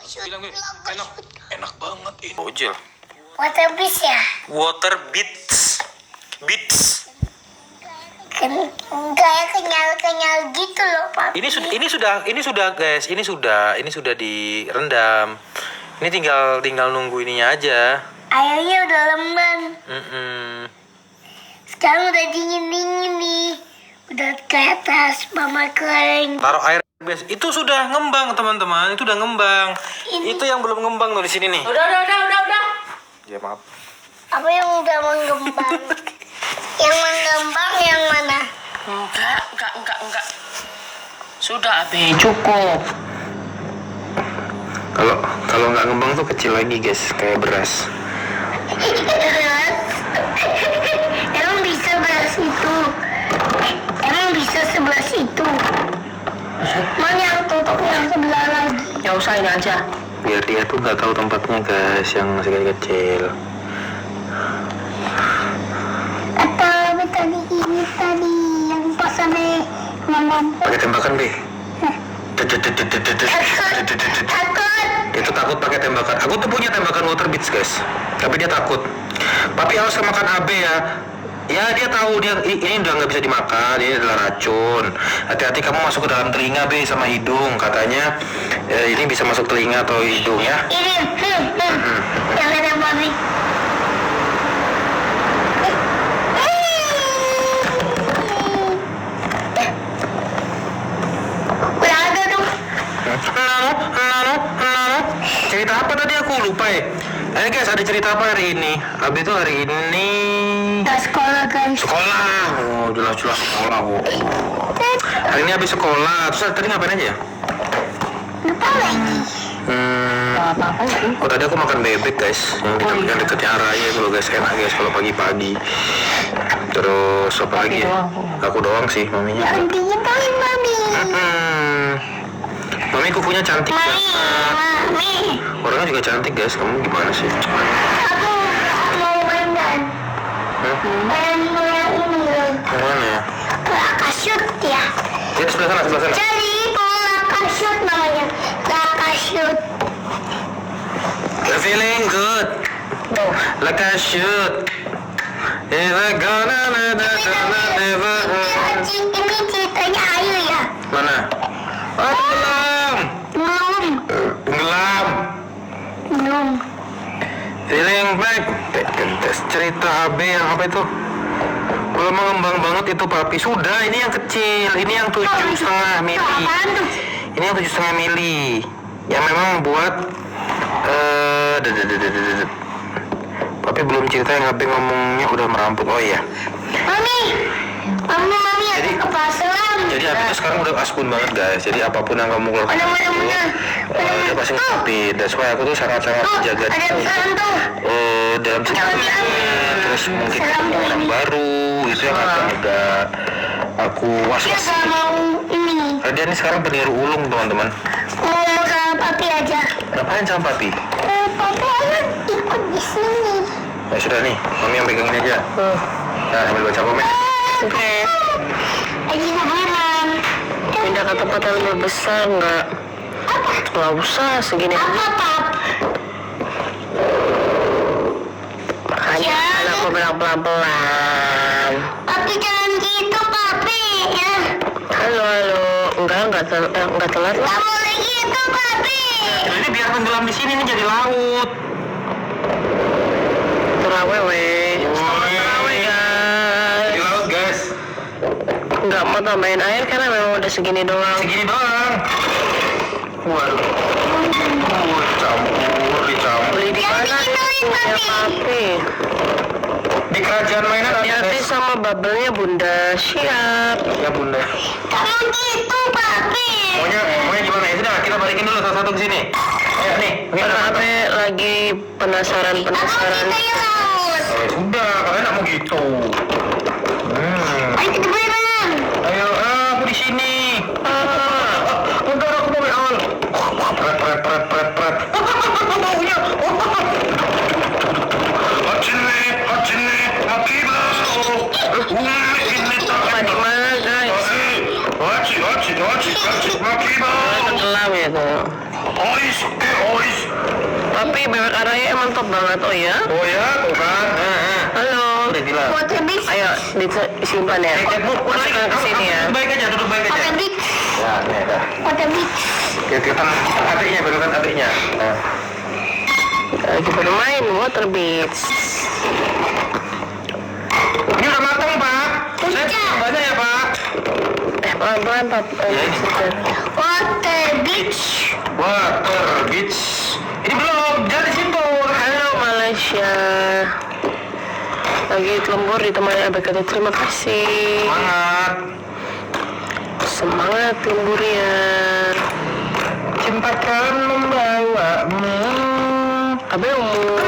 Bilang enak, enak banget ini. Bojel. Water beach ya? Water beats, beats. Kayak kenyal-kenyal gitu loh, Pak. Ini sudah guys, ini sudah direndam. Ini tinggal nunggu ininya aja. Airnya udah lembang. Sekarang udah dingin-dingin nih. Udah ke atas, mama kering. Taruh air guys. Itu sudah ngembang teman-teman. Itu udah ngembang. Itu yang belum ngembang loh di sini nih. Udah. Ya maaf. Apa yang udah mengembang? Yang mengembang yang mana? Enggak. Sudah, Abi, cukup. Kalau nggak ngembang tuh kecil lagi guys, kayak beras. Emang bisa beras itu? Emang bisa sebelah situ? Mana yang tutup yang sebelah lagi? Ya usah ini aja. Biar dia tuh nggak tahu tempatnya guys, yang masih kecil. Atau tadi ini tadi yang pas ame ngomong. Pakai tembakan be. Takut. Dia tuh takut pakai tembakan. Aku tuh punya tembakan water beats guys, tapi dia takut. Papi harus makan AB ya. Ya dia tahu ini udah nggak bisa dimakan, ini adalah racun. Hati-hati kamu masuk ke dalam telinga be sama hidung. Katanya ini bisa masuk telinga atau hidung ya. Ini, yang ada babi. Udah ada dong. Cerita apa tadi aku lupa ya. Guys, ada cerita apa hari ini? Abi tuh hari ini Ke sekolah guys. sekolah. Oh, jelas-jelas sekolah, Bu. Hari ini habis sekolah. Terus tadi ngapain aja ya? Lupa lagi. Apa-apa sih? Oh, tadi aku makan bebek, guys. Yang deketnya Araya itu loh, guys. Enak, guys, kalau pagi-pagi. Terus apa lagi ya? Aku doang sih, maminya. Intinya paling mami. Mami kukunya cantik banget. Mami. Orangnya juga cantik, guys. Kamu gimana sih? Aku mau mainan. Mainan yang ini loh. Yang mana ya? Lakasut ya. Dia di sebelah sana. Jadi lakasut namanya. Lakasut. You're feeling good. Like I should. If I gonna never. Ini ceritanya Ayu ya. Mana? Oh, tenggelam. Feeling back. Tes cerita AB yang apa itu? Kalau mengembang banget itu papi. Sudah, ini yang kecil. Ini yang 7,5 mili. Apaan tuh? Ini yang 7,5 mili. Yang memang buat papi belum cerita yang AB ngomongnya udah merampok. Oh iya. Mami ada kepala selam. Jadi AB itu sekarang udah aspun banget guys. Jadi apapun yang kamu lakukan dia pasti ngelakuin. That's why aku tuh sangat-sangat menjaga Ada selam tuh. dalam situasi. Terus mungkin ketemu orang baru itu yang agak aku Dia was-was. gak mau ini. Karena dia ini sekarang peniru ulung teman-teman. Mau sama papi aja. Ngapain sama papi? Papi akan ikut di sini. Ya sudah nih, mami yang pegangin aja. Nah, sambil baca komen. Oke. Lagi lebaran. Pindah ke tempat yang lebih besar nggak? Nggak usah segini. Apa pap? Makanya aku bilang pelan-pelan. Papi jangan gitu papi ya. Halo. Enggak telat. Gak boleh gitu papi. Ini biar tenggelam di sini nih jadi laut. Terawewe. Selamat terawih guys. Di laut guys. Nggak mau tambahin air karena memang udah segini doang. Segini doang. Waduh. Dicampur. Beli di mana? digituin, Punya Papi. papi. Di kerajaan mainan ada Hati-hati guys. sama bubble-nya bunda. Siap. Ya bunda. Kamu gitu papi. Maunya gimana? Ya sudah, kita balikin dulu satu-satu ke sini. Ayo nih. Ini Karena ada Abe lagi penasaran. Kamu kita yang laut. Oh, sudah, kalian nggak mau gitu. Ayo kita berenang. Ayo, aku di sini. Bentar, aku mau berenang. Pret. Baunya. Hacine, makiba. Ini Apa di mana guys? Hachi, makiba. Tenggelam ya tuh. Oishi, Tapi bebek araya emang top banget, oh ya? Oh ya, tuh kan. Halo. Udah bilang. Water Bix. Ayo disimpan ya. Masukkan ke sini ya. Duduk baik aja, duduk baik aja. Water Bix. Ya, ini ada. Water Bix. Kita adiknya, belokan adiknya. Nah. Lagi bermain Water Beats. Ini udah matang, Pak. Saya Udah. banyak ya, Pak. Pelan-pelan, Pap. Ya, ini. Water Bix. Water Beach. Ini belum, jangan di situ. Halo Malaysia. Lagi lembur ditemani ABKD. Terima kasih. Semangat. Semangat lemburnya. Cintakan membawamu. Abe umur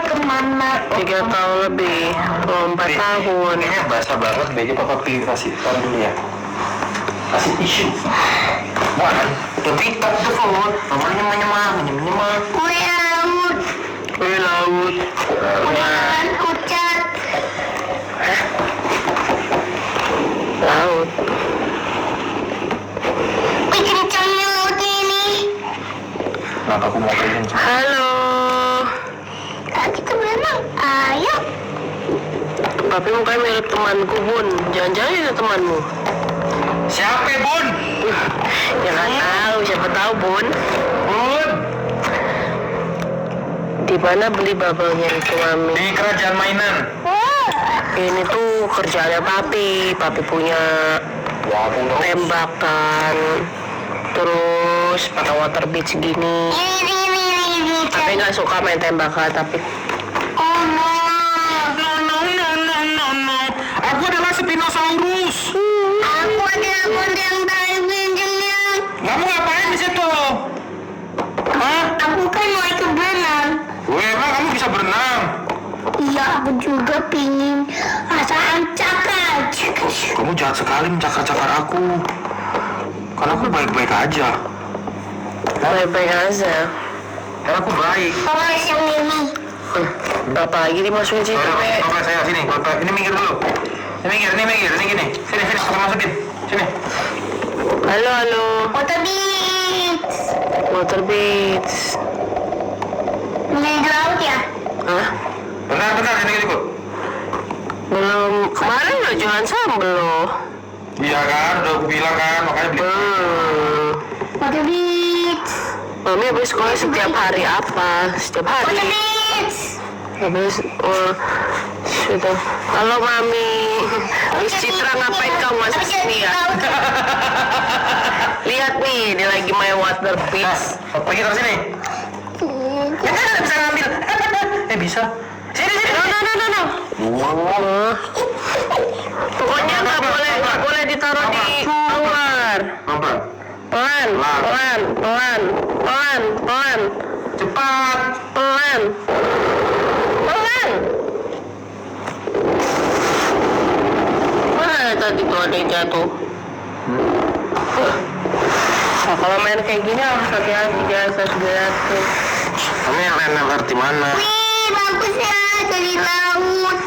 Kemana? 3 tahun lebih. 4 tahun. Kayaknya basah banget, Beji. Papa pilih kasih taruh dulu ya. Kasih tisu. Wah, udah pitak tuh, Fon. Mama nyemah. Kue laut. Kue laut. Udah ucat. Laut. Wih, kencangnya laut ini. Kenapa aku mau kerjain? Halo. Kak, kita berenang. Ayo. Tapi mukanya mirip temanku, Bun. Jangan-jangan itu temanmu. Siapa, Bun? Ya nggak tahu, siapa tahu, Bun. Bun. Di mana beli bubble-nya itu, Mami? Di kerajaan mainan. Wah. Ini tuh kerjaannya Papi. Papi punya Ya, aku nggak. tembakan. Terus pakai water beach gini. Ini. Tapi nggak suka main tembakan, tapi Oh no. No. Aku adalah Spinosaurus. Aku adalah model dari pinjamnya. Kamu ngapain di situ? Hah? Aku kan mau ikut berenang. Wah, emang kamu bisa berenang? Iya, aku juga pingin rasaan cakar. Kamu jahat sekali mencakar-cakar aku. Karena aku baik-baik aja. baik-baik aja. Karena aku baik. Papa yang ini. Berapa lagi dimasukin situ, Be? Bapak saya sini. Bapak ini minggir dulu. Ini minggir. Ini gini. Sini, aku masukin. Sini. Halo. Water Beats. Water beach. Ini di laut ya? Hah? Bentar, ini ikut. Belum. Kemarin lo jualan sambel lo. Iya kan, udah aku bilang kan, makanya beli. Water Beats. Mami habis sekolah setiap hari apa? Setiap Water hari. Beats. Habis sudah. Halo Mami. Miss Citra ngapain kamu masuk sini ya? Lihat nih, dia lagi main water beach. Papa kita sini. Ya kan, bisa ngambil. Bisa. Sini. No. Pokoknya nggak boleh ditaruh di luar. Apa? Pelan. Cepat. Pelan. Mana tadi tuh ada yang jatuh? Nah, kalau main kayak gini harus hati-hati, jangan sampai jatuh. Kamu yang lain ngerti mana? Wih, bagus ya dari laut.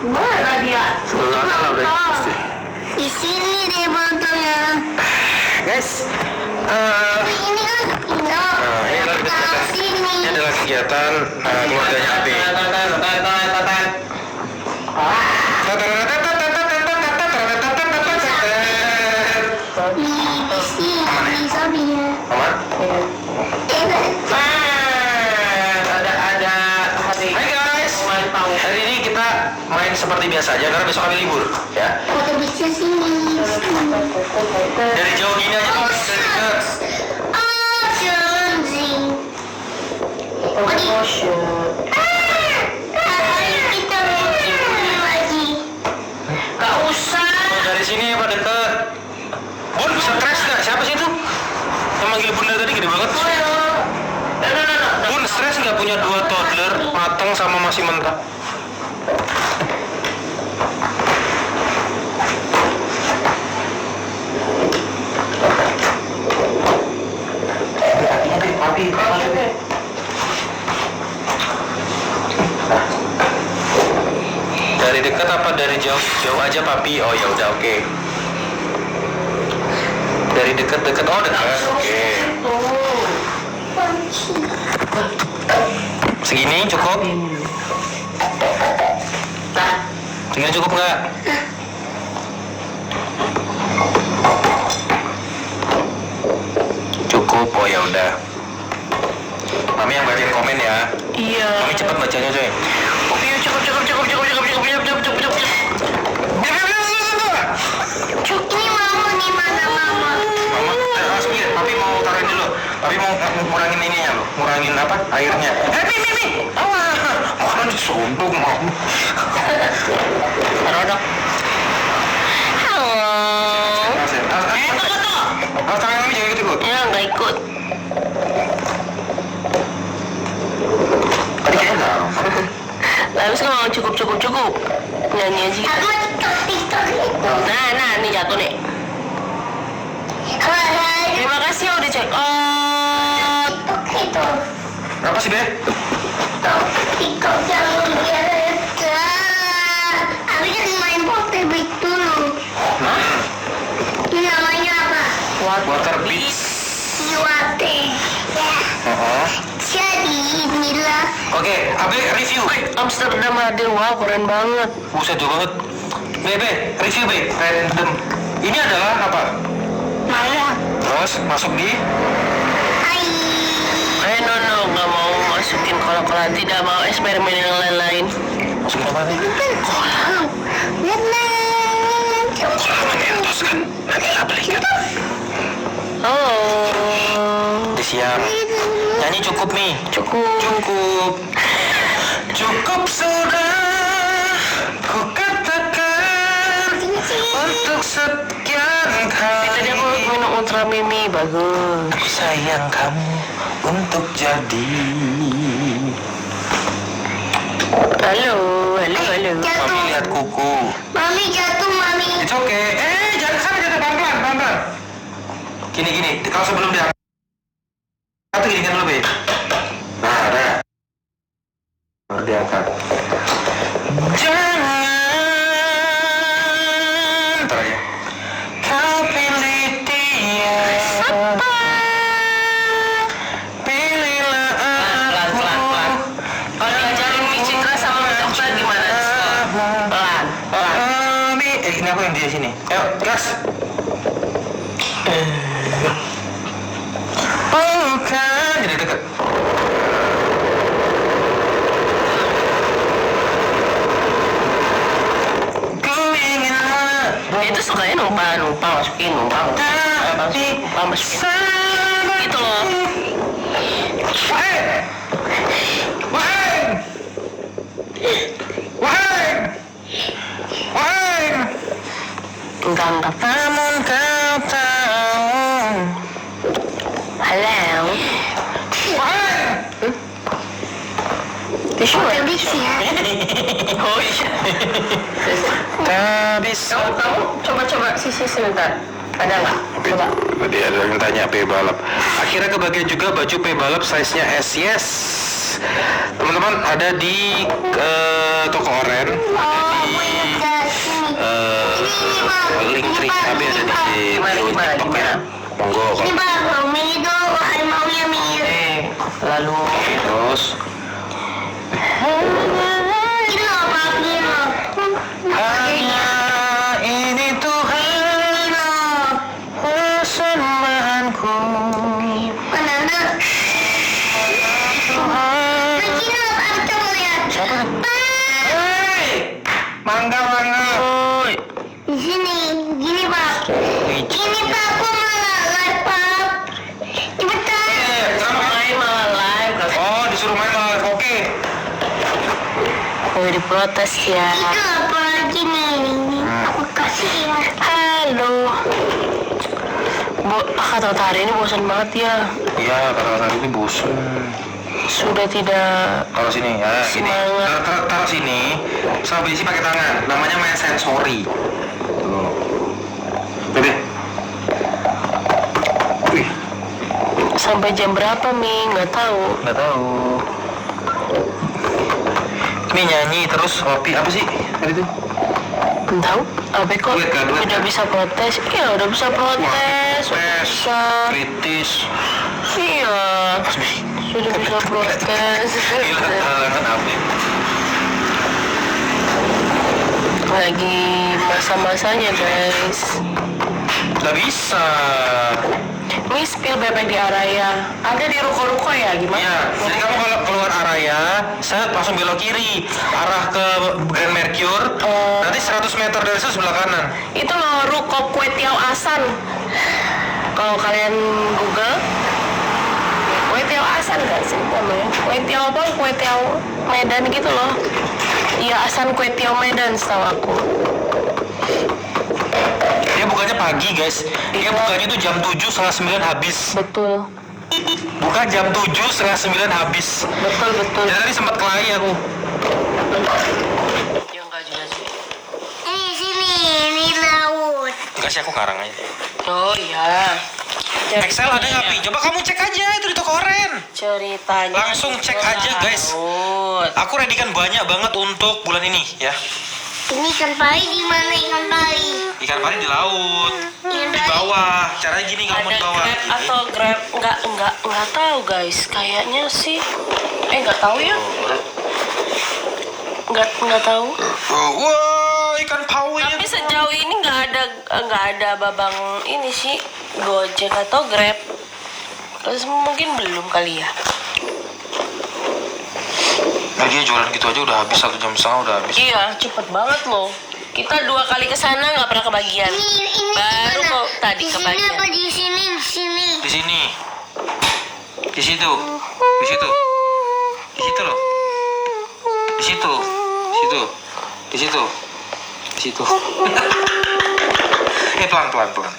Mana dia? Sebenarnya udah. Di sini deh botolnya. Guys, Ini kan ini adalah kegiatan. sini. Ini adalah kegiatan keluarganya Abi. Di sini sabinya. Aman? Ada hari. Hai guys, hari ini kita main seperti biasa aja karena besok kami libur, ya. Water Beatsnya sini. Dari jauh gini aja tuh, dari dekat. Ocean Zing. Ayo kita main lagi. Gak usah. Tuh, dari sini apa deket? Bun, stres nggak? Siapa sih itu? Yang manggil bunda tadi gede banget. Bun, stres nggak punya 2 toddler, mateng sama masih mentah? Papi. Dari dekat apa dari jauh? Jauh aja papi. Oh ya udah oke. Dari dekat. Oh dekat. Oke. Kunci. Segini cukup? Nah, Segini cukup nggak? Cukup. Oh ya udah. Mami yang bacain komen ya. iya. Mami cepat bacanya coy. Oke, cukup. Ini mama nih, mana mama? Mama, Asmi, papi mau taruhin dulu. Papi mau ngurangin ininya loh, ngurangin apa? Airnya. Mi. Alah, orang disundung mau. Taruh dong. Halo. Harus tangan Mami jangan ikut. Ya, nggak ikut. Tadi kayaknya nggak. Lalu sekarang mau cukup. Nyanyi aja gitu. Aku TikTok itu. Nah, nih jatuh nih. Terima kasih ya udah check out. TikTok itu. Apa sih, Be? TikTok yang biasa. Aku jadi main Water Beat dulu. Ini namanya apa? Water Beats. Iwate. Ya. Jadi inilah. Oke, Abe review. Amsterdam hadir, wow keren banget. Buset jauh banget. Be, review Be. Random. Ini adalah apa? Mama. Terus masuk di Hai. No, nggak mau masukin kolam-kolam, tidak mau eksperimen yang lain-lain. masuk ke mana? Kolam. Terus kan nanti aplikasi. Oh, Udah siap. Nyanyi cukup nih. cukup. Cukup sudah ku katakan untuk sekian Tadi aku kali. minum Ultra Mimi, bagus. Aku sayang kamu untuk jadi. Halo. Mami lihat kuku. Mami jatuh, Mami. It's okay. Jangan sampai jatuh pelan-pelan. Gini. Kalau sebelum dia satu gini kan dulu, Be. Nah, ada. Baru diangkat. Jangan. Ntar ya. Kau pilih dia. Pilihlah aku. Pelan. Kalau diajarin Mi Citra sama Mi Dokter gimana? Pelan. Ini aku yang di sini. Ayo, gas. Bukan, jadi deket. Ku ingin Itu sukanya numpang masukin. Gitu loh. Wahai. Enggak. Namun kau tahu. Halo. Tisu Water Beat ya. Oh iya. Tak bisa. Kamu coba sisi sebentar. Ada nggak? Coba. Tadi ada yang tanya P balap. Akhirnya kebagian juga baju P balap size-nya S. Yes. Teman-teman ada di toko oren. Oh, aku ingat guys. Ini. Link tree AB ada di Gimana? TikTok ya. Monggo. Ini baru Mami itu harimaunya Mi. Lalu Terus Ini loh Papi loh. hanya ini Tuhan persembahanku. Banana. Tuhan. Begini loh Papi, coba lihat. Siapa? Hei, mangga. Oi. Di sini, gini Pak. Ini Pak, aku malah live Pak. Cepetan. Main malah live. Oh, disuruh main malah. Oke. Mau diprotes ya. Itu apa lagi nih? Aku kasih ya. Halo. Kata hari ini bosan banget ya. Iya, kata ini bosan. Sudah tidak. Taruh sini ya, gini. Semangat. Taruh sini. Sampai isi pakai tangan. Namanya main sensori. Tuh. Bebe. Wih, Sampai jam berapa Mi? Nggak tahu. nggak tahu. Ini nyanyi terus kopi apa sih tadi tuh? Nggak tahu. Apa kok? Duet kan? Udah bisa protes? Iya, udah bisa protes. Udah bisa. kritis. Iya. Asmi. Sudah bisa. Ngeprotes. Hilang halangan Abe. Lagi masa-masanya guys. Gak bisa. Ini spill bebek di Araya. Ada di ruko-ruko ya gimana? Iya, jadi kamu kalau keluar Araya, saya langsung belok kiri, arah ke Grand Mercure. Nanti 100 meter dari situ sebelah kanan. Itu loh ruko kue tiaw Asan. Kalau kalian Google, kue tiaw Asan nggak sih namanya? Kue tiaw apa? Kue tiaw Medan gitu loh. Iya Asan kue tiaw Medan setahu aku. Dia bukanya pagi guys. Dia bukanya itu jam 7 setengah 9 habis. Betul. Buka jam 7 setengah 9 habis. Betul. Ya tadi sempat kelahi aku. Ya enggak juga sih. Ini sini, ini laut. Enggak sih, aku ngarang aja. Oh iya. Excel ada nggak, Pi? Coba kamu cek aja itu di toko oren. Ceritanya. Langsung cek aja, guys. Laut. Aku readykan banyak banget untuk bulan ini ya. Ini ikan pari di mana ikan pari? Ikan pari di laut, Ikan di pari. bawah. Caranya gini kalau mau Ada di bawah. Grab atau Grab nggak tahu guys. Kayaknya sih. Nggak tahu ya. Nggak tahu. Oh, wah, ikan paus. Tapi sejauh ini nggak ada babang ini sih Gojek atau Grab. Terus mungkin belum kali ya. Nah, dia jualan gitu aja udah habis 1 jam setengah udah habis. Iya, cepet banget loh. Kita 2 kali ke sana nggak pernah kebagian. Ini Baru mana? kok tadi di sini kebagian. apa di sini? Di sini. Di sini, di situ, di situ, di situ loh, di situ, di situ, di situ, di situ. Pelan.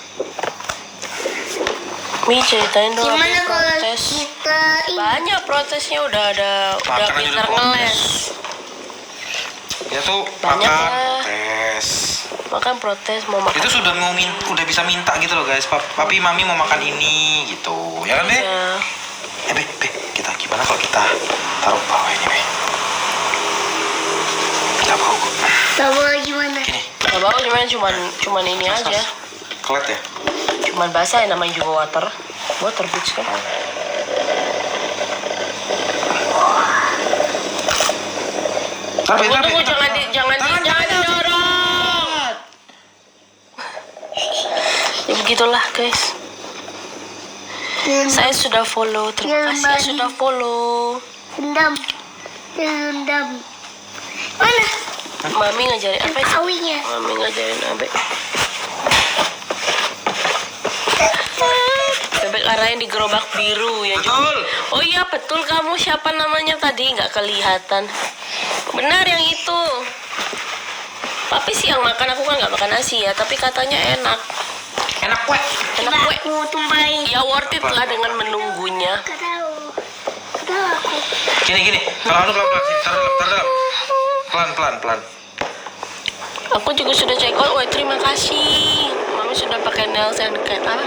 Mi ceritain dong apa Gimana yang kalau protes. kita ini? Banyak protesnya udah Makanan pintar juga protes. ngeles. Dia tuh Banyak makan lah. tes. Makan protes mau makan. Itu sudah udah bisa minta gitu loh guys. Papi mami mau makan ini gitu. Ya kan, Be? Iya. Be, kita gimana kalau kita taruh bawah ini, Be? Kita bawa Bawa gimana? gini. Gak bawa gimana cuman ini aja. Kelet ya? Cuman basah ya namanya juga water beach kan. Tunggu jangan didorong. Ya begitulah guys. Saya sudah follow. Terima kasih ya sudah follow. Rendam. Mana? Mami ngajarin apa itu? Awinya. Mami ngajarin Abe. Bebek arahin di gerobak biru ya. Betul. Oh iya betul kamu siapa namanya tadi nggak kelihatan. Benar yang itu. Papi sih yang makan aku kan nggak makan nasi ya tapi katanya enak. Enak kue. Enak kue. Aku tumpahin. Ya worth it lah dengan menunggunya. Gak tahu. Tahu aku. Gini. Kalau anu pelan-pelan, sini, taruh dalam. Pelan. Aku juga sudah check out. Wah terima kasih. Mami sudah pakai nails and kayak apa?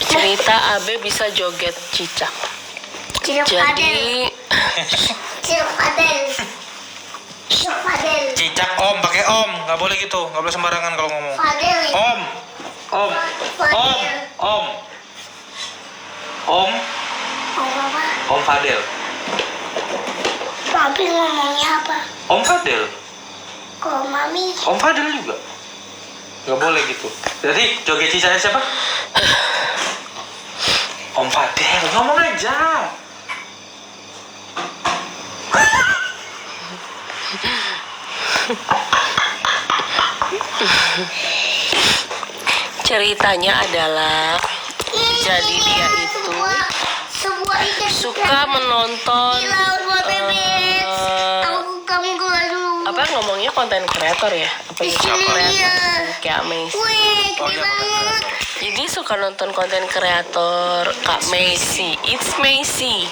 Cerita Abe bisa joget cicak. Cilok padel. Jadi Cilok padel. Cilok padel. Cicak om, pakai om. Nggak boleh gitu. Nggak boleh sembarangan kalau ngomong. Padel. Om. Oh apa? Om Fadel. Papi ngomongnya apa? Om Fadel. Kok mami? Om Fadel juga. Nggak boleh gitu. Jadi joget cicaknya siapa? Om Fadel. Ngomong aja. ceritanya adalah jadi dia itu sebuah ikan suka menonton di laut buat bebek. Kamu keluar dulu. apa ngomongnya konten kreator ya? Apa Di YouTube sini kreator? dia. Kayak Macy. Wih, Oh, gede iya, banget. Jadi suka nonton konten kreator Kak Macy. It's Macy.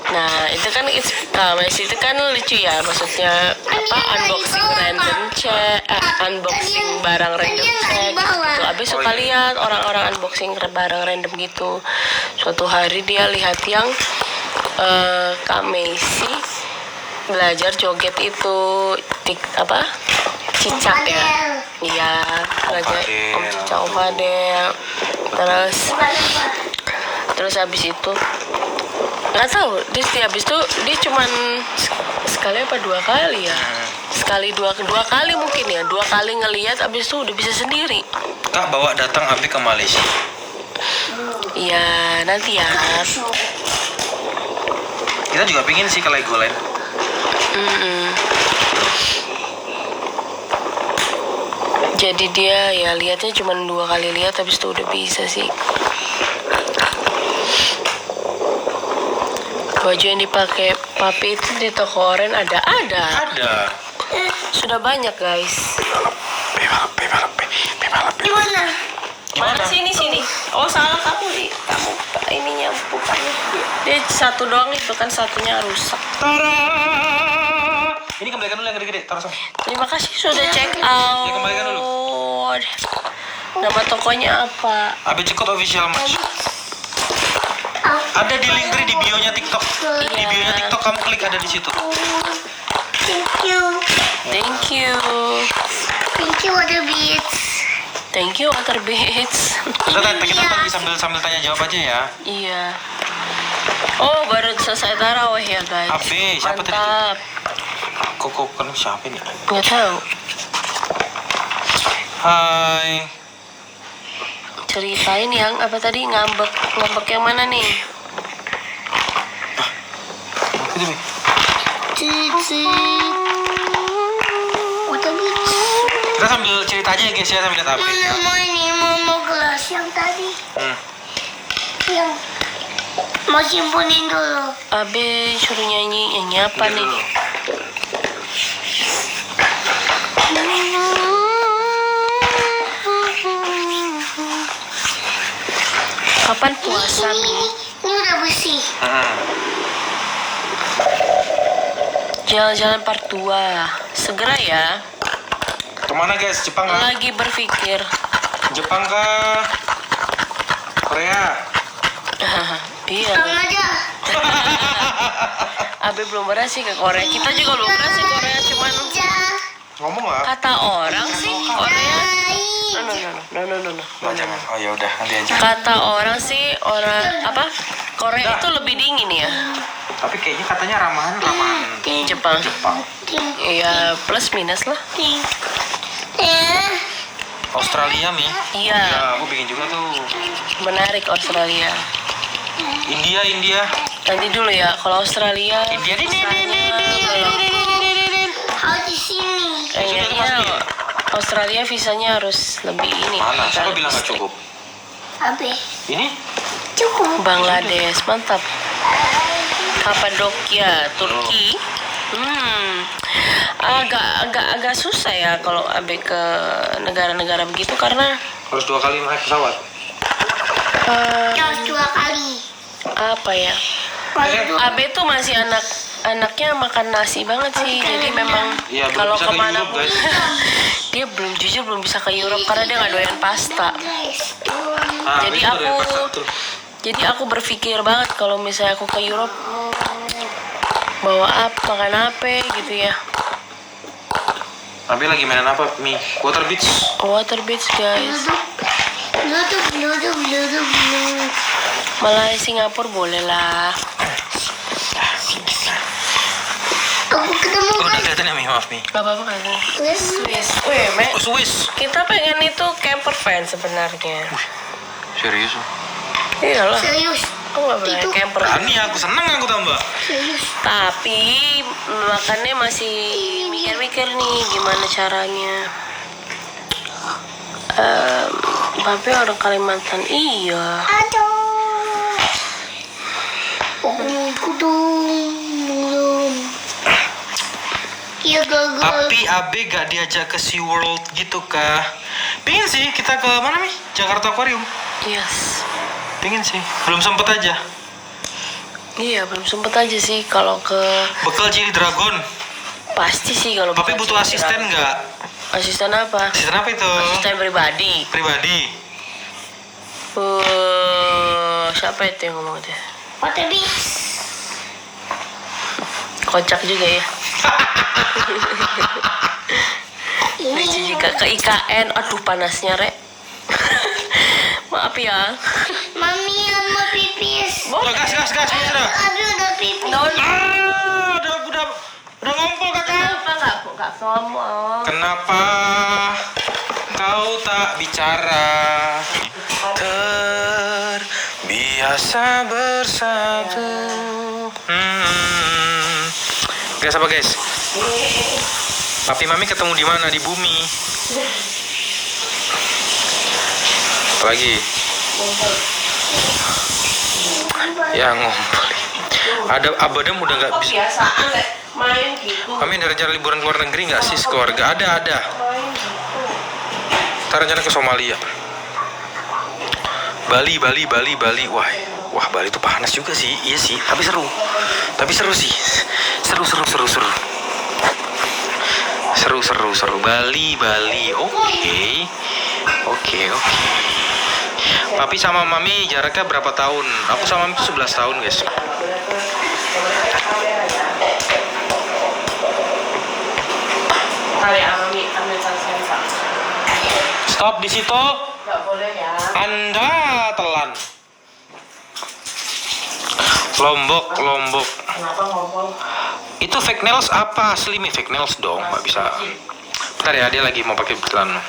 Nah itu kan Kak Macy itu kan lucu ya, maksudnya apa unboxing random check, unboxing barang random check gitu. Abis suka lihat orang-orang unboxing barang random gitu. Suatu hari dia lihat yang Kak Macy belajar joget itu cicak ya. Iya, Om Raja Fadel. Om Cica, Om Fadel. Terus habis itu nggak tahu, dia habis itu dia cuman sekali apa 2 kali ya, sekali dua kali mungkin ya, 2 kali ngelihat habis itu udah bisa sendiri. Kak bawa datang Abi ke Malaysia. Iya nanti ya. Kita juga pingin sih ke Legoland. Jadi dia ya lihatnya cuma 2 kali lihat habis itu udah bisa sih. Baju yang dipakai papi itu di toko oren ada. Ada. Sudah banyak guys. Gimana? Mana sini. Oh salah kamu ininya bukannya. Dia satu doang itu kan, satunya rusak. Tara. Ini kembalikan dulu yang gede-gede, taruh sana. Terima kasih sudah check out. Ya, kembalikan dulu. Nama tokonya apa? Abi Cekot Official Match. Ada di link tree di bio-nya TikTok. Di bio-nya TikTok kamu klik, ada di situ. Thank you. Thank you. Thank you, Water Beats. Thank you Water Beats. Kita tadi sambil tanya jawab aja ya. Iya. Oh baru selesai tarawih ya guys. Abe, siapa tadi? Mantap. Kok kan siapa ini? Nggak tahu. Hai. Ceritain yang apa tadi, ngambek yang mana nih? Itu Bi. Cici. Water Beats. Kita sambil cerita aja ya guys ya, sambil lihat Abi. Mana mau ini mau gelas yang tadi? Yang mau simpunin dulu. Abe suruh nyanyi apa nih? Kapan puasa Ini nih? udah bersih. Jalan-jalan part 2. Segera ya. Kemana guys? Jepang kah? Lagi berpikir. Jepang kah? Korea? Iya. Bang aja. Abe belum pernah sih ke Korea. Kita juga belum pernah sih Korea, cuman Ngomong lah. kata orang sih Korea. No. Oh, jangan. Oh ya udah, nanti aja. Kata orang sih Korea itu lebih dingin ya. Tapi kayaknya katanya ramahan. Jepang. Iya, plus minus lah. Australia Mi. Iya. Ya, aku bikin juga tuh. Menarik Australia. India. Nanti dulu ya, kalau Australia India di Harus di sini. kayaknya Australia visanya harus lebih ini. Mana? Siapa bilang nggak cukup? Abe. Ini? Cukup. Bangladesh, mantap. Kapadokia, Turki. Agak susah ya kalau Abe ke negara-negara begitu karena Harus 2 kali naik pesawat. Harus 2 kali. apa ya? Abe tuh masih anaknya makan nasi banget sih, jadi memang Iya, belum kalau bisa ke kemana Europe, pun guys. dia belum bisa ke Europe karena dia nggak doyan pasta. Jadi itu dari aku pas satu. Jadi aku berpikir banget kalau misalnya aku ke Europe bawa makan apa gitu ya. Abi lagi mainan apa Mi? Water Beach. Water Beach guys. Duduk. Malah Singapura boleh lah. Aku ketemu Oh, udah kelihatan ya Mi, maaf Mi. Gak apa-apa kan? Swiss. Swiss. Wih, Oh, Swiss. kita pengen itu camper van sebenarnya. Serius? Iyalah. Serius. Aku gak pernah Itu camper. Ani aku seneng aku tambah. Serius. Tapi makannya masih mikir-mikir nih gimana caranya. Papi orang Kalimantan, iya. Aduh. Belum. Iya gagal. Tapi Abe gak diajak ke SeaWorld gitu kah? Pengen sih kita ke mana Mi? Jakarta Aquarium. Yes. Pengen sih, belum sempet aja. Iya, belum sempet aja sih kalau ke Bekal Cili Dragon. pasti sih kalau Tapi bukan butuh sendiri. asisten nggak? Asisten apa? Asisten apa itu? Asisten pribadi. Pribadi. Siapa itu yang ngomong itu? Water Beats. Kocak juga ya. Lici juga ke IKN. Aduh panasnya rek. Maaf ya. Mami mau pipis. Gas, sudah. Aduh udah pipis. Udah ngompol kakak. Kenapa nggak ngomong? Kenapa kau tak bicara? Terbiasa bersatu. Guys, apa guys? Papi mami ketemu di mana? Di bumi. Apa lagi? Ya ngumpul. Ada abadem udah nggak bisa. Kebiasaan rek main gitu. Kami ada rencana liburan ke luar negeri nggak sih sekeluarga? Ada. Kita rencana ke Somalia. Bali. Wah, Bali itu panas juga sih. Iya sih, tapi seru sih. Seru. Bali. Oke. Papi sama mami jaraknya berapa tahun? Aku sama mami itu 11 tahun, guys. Kali Mami ambil sensor. Stop di situ. Nggak boleh ya. Anda telan. Lombok. Kenapa ngomong? Itu fake nails apa? Asli fake nails dong, nggak bisa. Bentar ya, dia lagi mau pakai celana.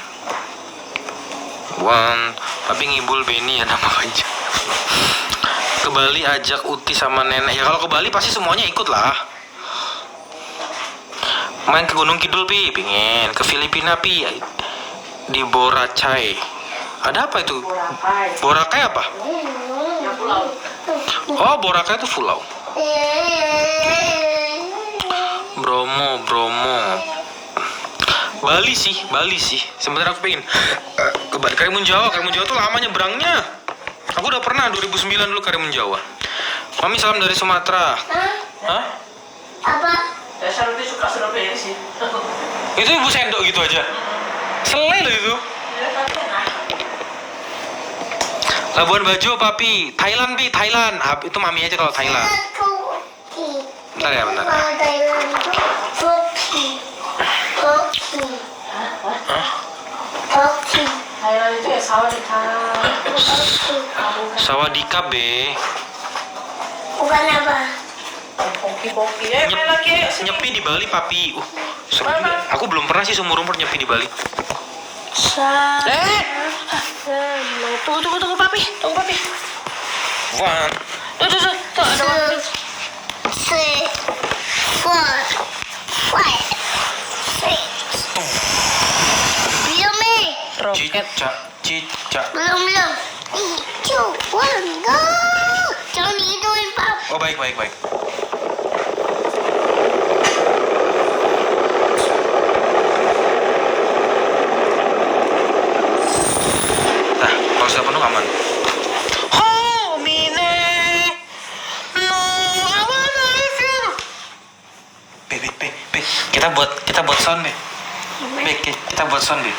Tapi ngibul Benny ya nama aja. Ke Bali ajak Uti sama nenek. Ya kalau ke Bali pasti semuanya ikut lah. Main ke Gunung Kidul pi, pingin. Ke Filipina pi, di Boracay. Ada apa itu? Boracay apa? Yang pulau. Oh, Boracay itu pulau. Bromo. Bali sih. Sebenarnya aku pengen ke Bali. Karimun Jawa tuh lama nyebrangnya. Aku udah pernah 2009 dulu Karimun Jawa. Mami salam dari Sumatera. Hah? Apa? Dasar nanti suka Surabaya sih. Itu ibu sendok gitu aja. Selai loh itu. Labuan Bajo, papi. Thailand. Itu mami aja kalau Thailand. Bentar ya. Thailand itu Koki. Thailand itu ya Sawadika. Sawadika, be. Bukan apa? Koki. Main lagi ayo sini. Nyepi di Bali, papi. Seru juga. Aku belum pernah sih seumur umur nyepi di Bali. Tunggu papi. One. Tuh ada waktu. 3, 4, 5, 6. Belum nih. Roket. Cicak. Belum. 2, 1, go. Jangan ituin, Pap. Oh, baik. Nah, kalau sudah penuh aman. Kita buat sound deh. Kita buat sound deh.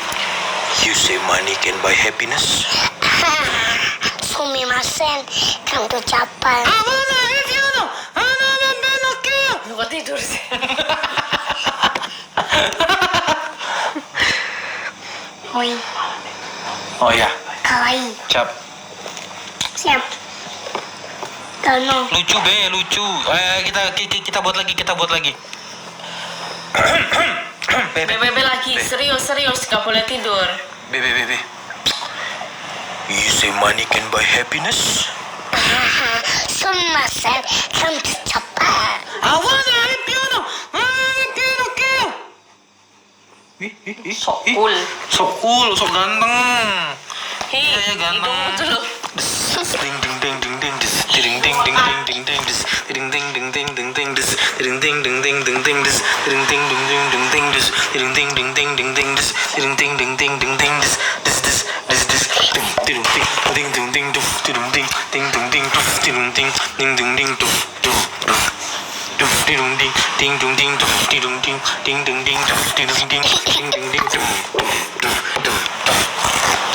You say money can buy happiness. Sumimasen, kamu tuh capai. Lu kok tidur sih? Oi, Oh ya, kawaii. cap. Siap. Tolong. Lucu. Kita buat lagi. Bebe lagi, serius, gak boleh tidur. Be. You say money can buy happiness? Sumimasen, kamu tuh capai. I wanna have piano. Sok cool. Sok ganteng. Hei, Iya, ganteng. hidungmu dulu.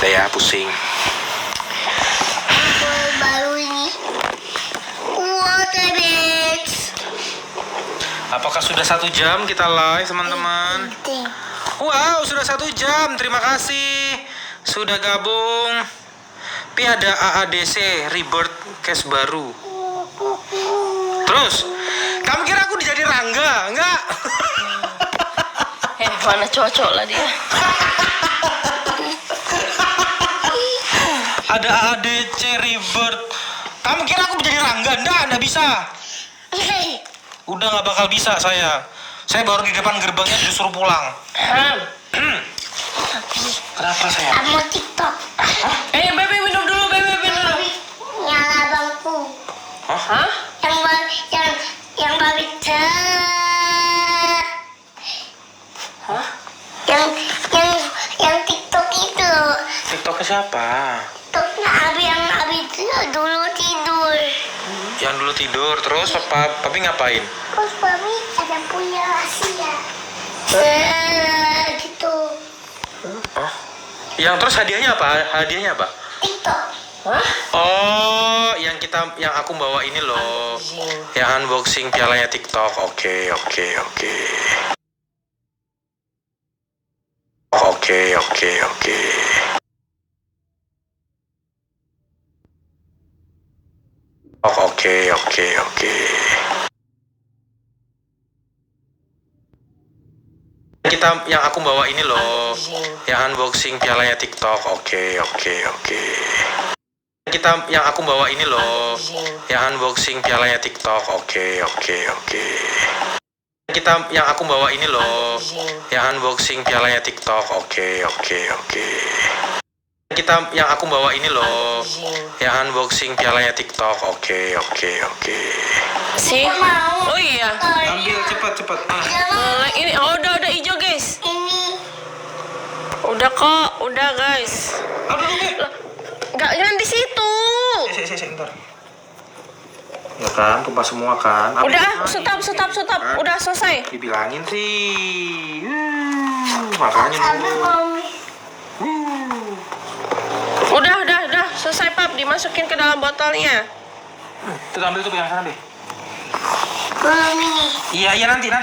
Saya pusing. Baru ini. Waterbex. Apakah sudah 1 jam kita live, teman-teman? Penting. Wow, sudah 1 jam. Terima kasih sudah gabung. Pi ada AADC Rebirth case baru. Terus, kamu kira aku jadi Rangga? Enggak. Mana cocok lah dia. Ada AADC Rebirth. Kamu kira aku jadi Rangga? Enggak bisa. Udah nggak bakal bisa saya. Saya baru di depan gerbangnya disuruh pulang. Kenapa saya? Aku mau TikTok. Bebe minum dulu, Bebe minum dulu. Nyala bangku. Hah? Yang babi Hah? yang TikTok itu. TikToknya siapa? TikToknya Abi dulu tidur. Yang dulu tidur, terus papi ngapain? Terus Babi ada punya rahasia. Gitu. Oh, yang terus hadiahnya apa? Hadiahnya apa? TikTok. Hah? Oh, yang aku bawa ini loh. Yang unboxing pialanya TikTok. Oke. Oke. Yang aku bawa ini loh. Yang unboxing pialanya TikTok. Oke. Yang aku bawa ini loh. Yang unboxing pialanya TikTok. Oke. Yang aku bawa ini loh. Yang unboxing pialanya TikTok. Oke. Yang aku bawa ini loh. Yang unboxing pialanya TikTok. Oke. Sih? Mau. Oh iya. Ambil cepat. Ini udah hijau, guys. Ini. Udah kok, udah guys. Enggak, jangan di situ. Ntar. Ya kan, tumpah semua kan. Udah, stop. Udah selesai. Dibilangin sih. Makanya Abi mau. Udah, selesai pap, dimasukin ke dalam botolnya. Tuh ambil tuh yang sana deh. Belum ini. Iya nanti Pak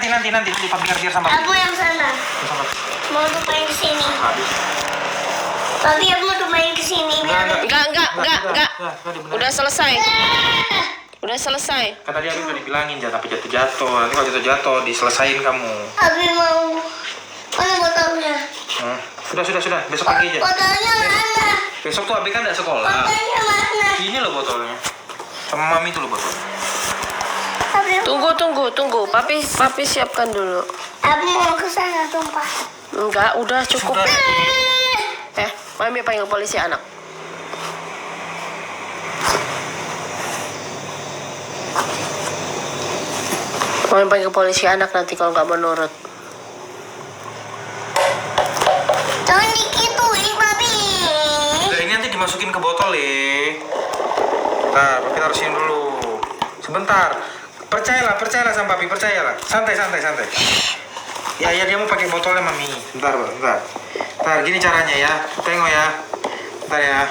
biar sama. Aku yang sana. Mau tuh main ke sini. Tapi aku mau tuh main ke sini. Enggak. Udah selesai. Kan tadi aku udah dibilangin jangan sampai jatuh. Nanti kalau jatuh diselesain kamu. Abi mau. Mana botolnya? Sudah. Besok pagi aja. Botolnya mana? Besok tuh Abi kan nggak sekolah. Botolnya mana? Ini loh botolnya. Sama Mami tuh loh botolnya. Abi mau. Tunggu. Papi siapkan dulu. Abi mau ke sana tumpah. Enggak, udah cukup. Sudah. Mami panggil polisi anak. Mami panggil polisi anak nanti kalau nggak menurut. Jangan dikituin, Babi. Udah ini nanti dimasukin ke botol ya. Nah, Papi tarusin dulu. Sebentar. Percayalah sama Papi, percayalah. Santai. Ya, dia mau pakai botolnya Mami. Bentar. Bentar, gini caranya ya. Tengok ya. Bentar ya.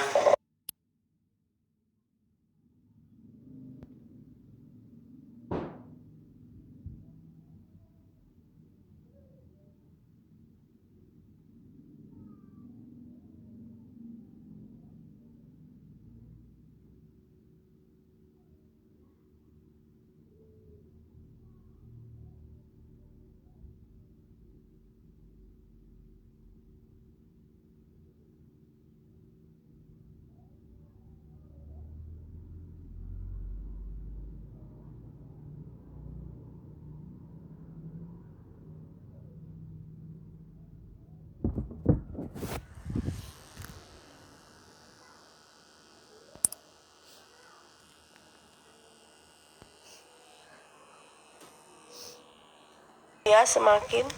Dia semakin,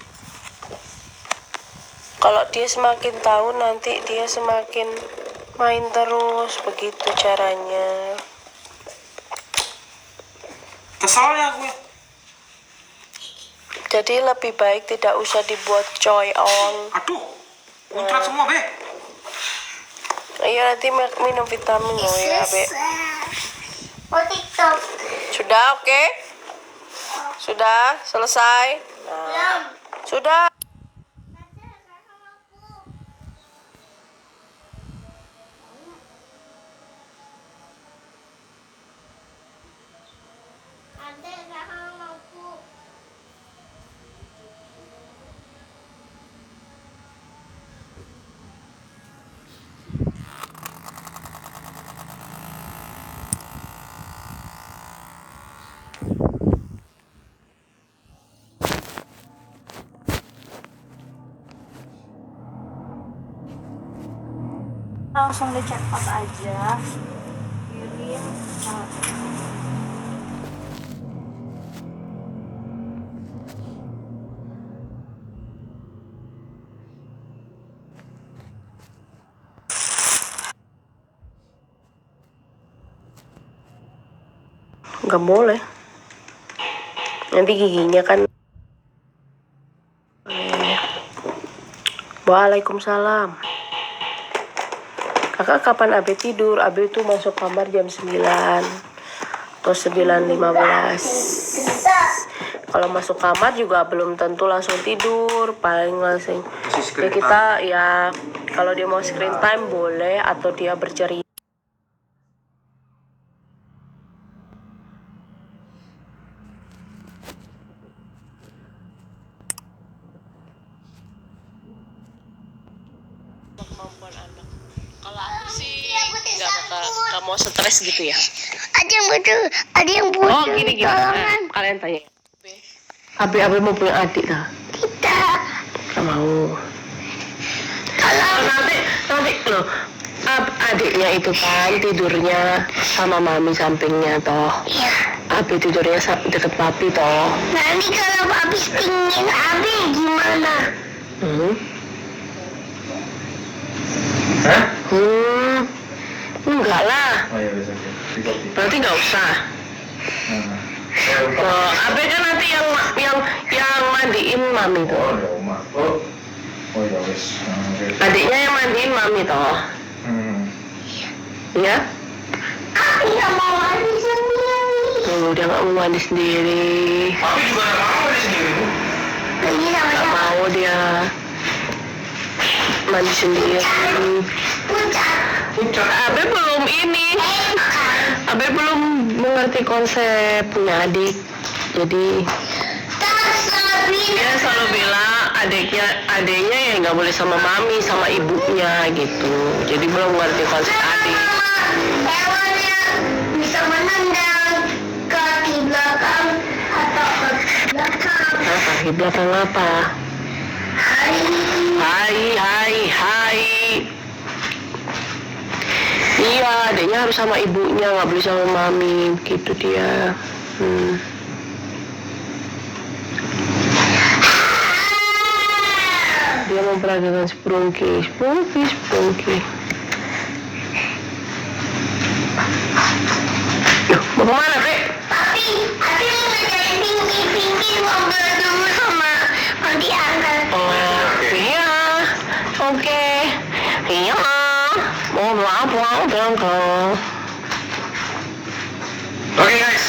kalau dia semakin tahu nanti dia semakin main terus, begitu caranya. Kesalnya gue. Jadi lebih baik tidak usah dibuat coy on. Aduh. Muncrat semua, Be. Ayo nanti minum vitamin lo ya, Be. Mau TikTok. Sudah, oke? Sudah selesai. Belum. Sudah. Tante, sekarang aku. Langsung di check out aja, kirim Nggak boleh. Nanti giginya kan. Waalaikumsalam. Kakak kapan Abe tidur? Abe itu masuk kamar jam 9 atau 9.15. Kalau masuk kamar juga belum tentu langsung tidur, paling langsung. Ya kita ya kalau dia mau screen time boleh atau dia bercerita. Kemampuan anak. Kalau aku sih nggak mau stres gitu ya. Ada yang butuh, ada yang butuh. Oh gini. tolongan. Kalian tanya. Abe mau punya adik dah. Tidak. Gak mau. Tolong. Nanti loh. Adiknya itu kan tidurnya sama mami sampingnya toh. Iya. Abi tidurnya deket papi toh. Nanti kalau habis pingin Abi gimana? Hah? Enggak lah. Oh iya bisa. Berarti nggak usah. Oh, Abe kan nanti yang mandiin mami tuh. Oh ya Oma. Oh ya wes. Adiknya yang mandiin mami toh. Ya? Aku nggak mau mandi sendiri. Tuh dia nggak mau mandi sendiri. Papi juga nggak mau di sendiri. Lagi sama Nggak siapa? mau dia mandi sendiri. Pucat. Abe belum ini. Abe belum mengerti konsep punya adik. Jadi dia selalu bilang adiknya ya nggak boleh sama mami sama ibunya gitu. Jadi belum mengerti konsep adik. Hewan yang bisa menendang kaki belakang atau kaki belakang. Kaki belakang apa? Hai. Iya, adiknya harus sama ibunya, nggak boleh sama mami, gitu dia. Dia memperagakan sprungki. Loh, mau kemana, Dek? Papi mau ngajarin Pinky ngobrol dulu sama Papi Angkel. Oh, iya. Oke. Iya. Mau apa dong kau? Oke guys.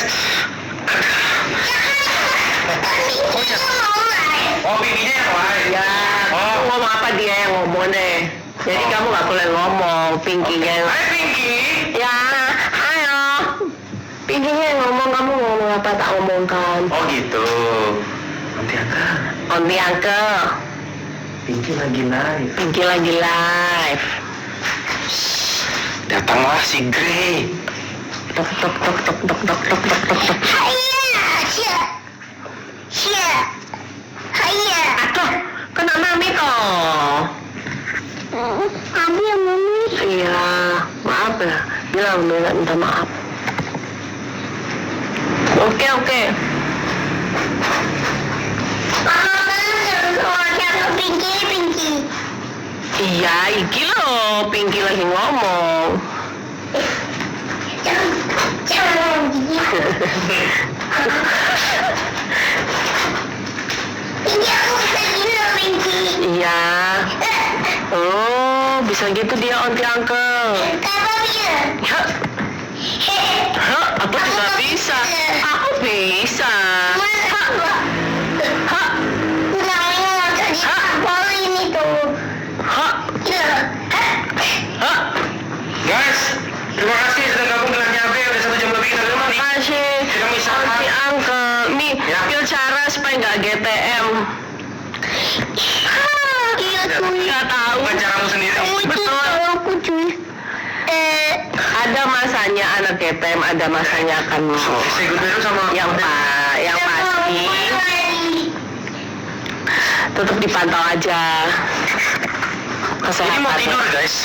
Oh bibinya yang lain. Ya, kamu ngomong apa dia yang ngomong deh. Jadi kamu nggak boleh ngomong, Pinky-nya yang... Hai Pinky. Ya, ayo. Pinky-nya yang ngomong, kamu ngomong apa tak ngomongkan. Oh gitu. Onti Uncle. Pinky lagi live. Pinky lagi live. Datanglah si Grey. Tok. Hayya. Aduh, kena mami toh. Abi yang mami. Iya, maaf ya. Bilang minta maaf. Oke. Mama kan suruh jaga Pinky. Iya, iki loh, Pinky lagi ngomong. Jangan gitu. Pinky aku bisa gila Pinky. Iya. Oh, bisa gitu dia onti Uncle. Kenapa dia? Hah, aku juga bisa. Aku bisa. Hah, Namanya nggak jadi ini tuh. hah, Iya. hah. Guys, terima kasih sudah gabung dengan Nyabe udah 1 jam lebih. Terima kasih, Kita mau istirahat. onti Uncle. ada masanya anak ketem, ada masanya akan Say goodbye dulu sama yang pasti tetap dipantau aja Ini mau kesehatan. tidur guys.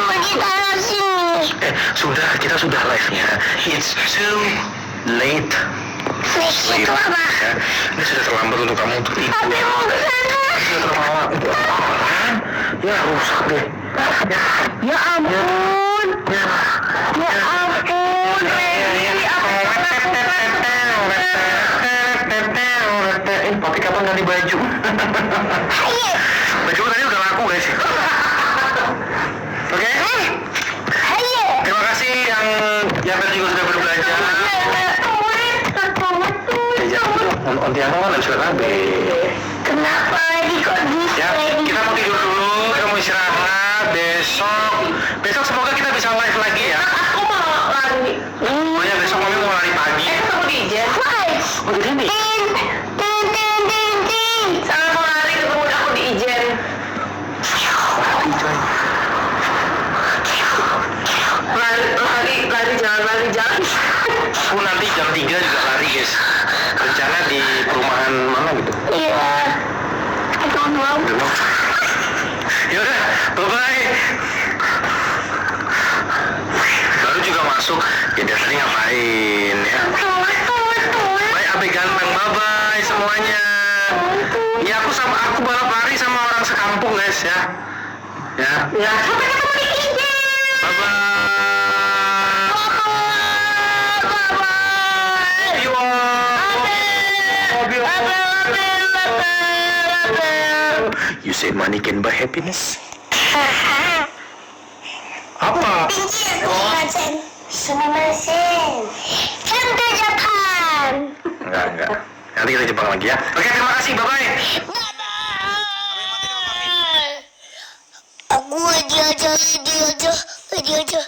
Mau ditaruh sini. Sudah, kita sudah live-nya. It's too late. Next itu apa? Ya, ini sudah terlambat untuk kamu untuk tidur. Tapi mau ke sana. Sudah terlambat. Itu apaan? Ya rusak deh. Ya ampun, ya ampun, Messi, apa yang Papi kapan ganti baju? Ayo. Baju tadi udah laku guys. Oke? Ayo. Terima kasih yang tadi juga sudah berbelanja. Ya, onti aku kan sudah kabe. Kenapa lagi kok gitu? Ya, kita mau tidur dulu, kita mau istirahat. Besok semoga kita bisa live lagi ya. Aku mau lari. Oh ya, besok mami mau lari pagi. Ketemu di Ijen. Oh, jadi nih. Sama mau lari ketemu aku di Ijen. Lari coy. Lari jangan. Aku nanti jam 3 juga lari guys. Rencana di perumahan mana gitu. Iya. I don't know. Yaudah, bye-bye. Baru juga masuk. Ya dasarnya ngapain ya. Bye Abe ganteng, bye-bye semuanya. Ya aku balap lari sama orang sekampung guys ya. Ya. Ya, sampai ketemu di Ijen. Bye-bye. You You say money can buy happiness? Apa? Sumimasen. Sampai Japan. Enggak. Nanti kita Jepang lagi ya. Oke, terima kasih. Bye-bye. Aku dia aja.